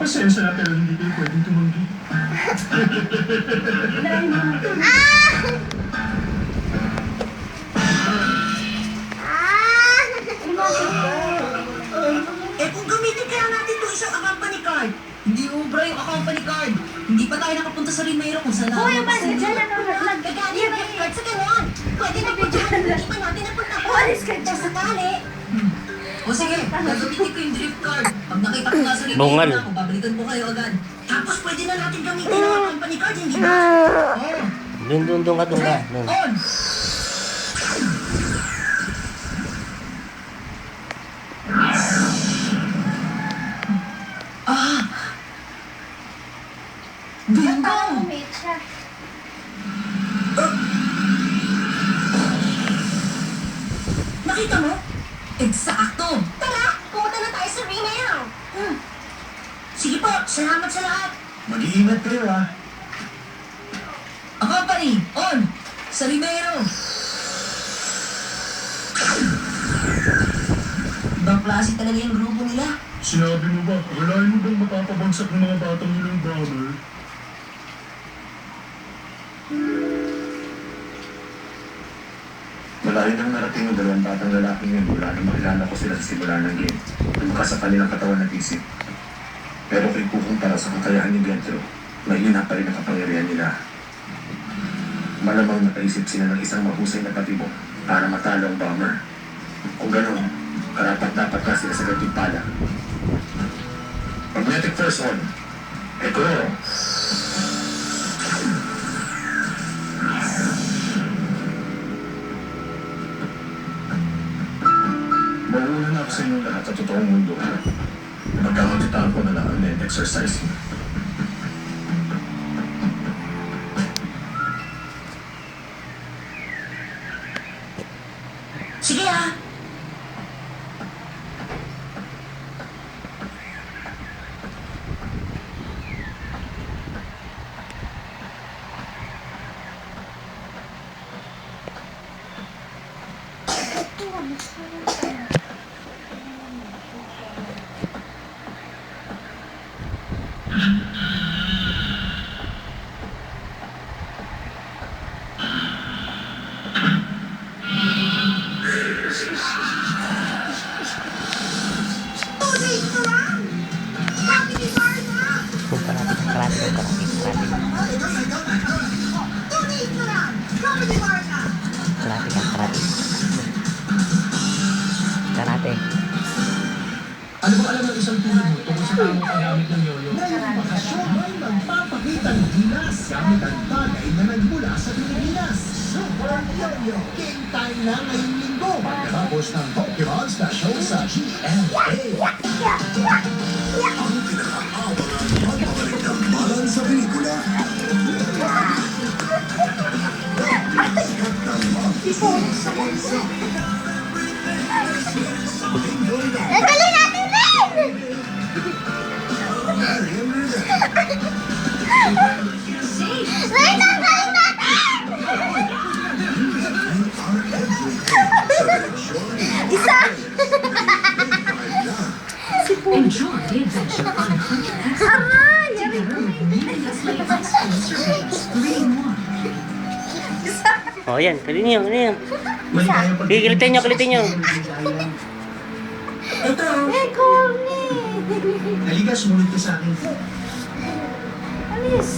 Pasensya na pero hindi kayo pwedeng tumanggi. Kung gamitin kaya natin itong isang company card, hindi ubra yung company card. Hindi pa tayo nakapunta sa Rimero kung saan Hoy, natin umalis ka dyan. Gagani yung gift card sa ganon. Pwede na po dyan. Hindi pa natin napunta. Umalis ka dyan. Sa sakali. O sige, gagamitin ko yung drift card. Pag nakita ko nga sa Rimero Bungal. na ako, babalikan ko kayo agad. Tapos pwede na natin gamitin ang company card, hindi ba? Oo. Doon ka. Doon. On! Ah! Bingo! Umit siya. Nakita mo? Eksakto! Tara! Pumunta na tayo sa Rimeo! Sige po, salamat sa lahat! Mag-iingat kayo ha. Ang company, on! Sa Rimero! Ibang klase talaga yung grupo nila. Sinabi mo ba, akalain mo bang mapapabagsak ng mga batang yun ng bomber? Malayo nang narating ang dalawang batang lalaking yun mula nang makilala ko sila sa simula ng game. Lumakas sa kanilang katawan at isip. Pero kung ikukumpara sa kakayahan ni Gentro, mahina pa rin ang kapangyarihan nila. Malamang nakaisip sila ng isang mahusay na patibong para matalo ang bomber. Kung gano'n, karapat-dapat ka sila sa gantimpala. Magnetic force on. Echo. Mauna na ako sa inyong lahat sa totoong mundo. Magkakakitaan ko na lang ang net exercise. Sige ah! Karate. Ano ba alam ng isang tulad mo tungkol sa tamang paggamit ng yoyo? Ngayong bakasyon ay magpapakita ng gilas gamit ang bagay na nagmula sa Pilipinas. Super Yo-Yo! Game time na ngayong linggo pagkatapos ng Pokemon Special sa GMA. Ang pinaka-awalang pagbabalik ng balan sa pelikula. Sikat ng mag-isip sa bansa. Nagali natin din! Lain natin! Isa! Enjoy the adventure on Hunter X Aray! together with new Nestle Ice Cream Surveillance 3-in-1. Oh, yan. Kalinin nyo. Maligayang pag- Sige, kalitin nyo. Ito! Eh, corny! Halika, sumunod ka sa akin. Alis!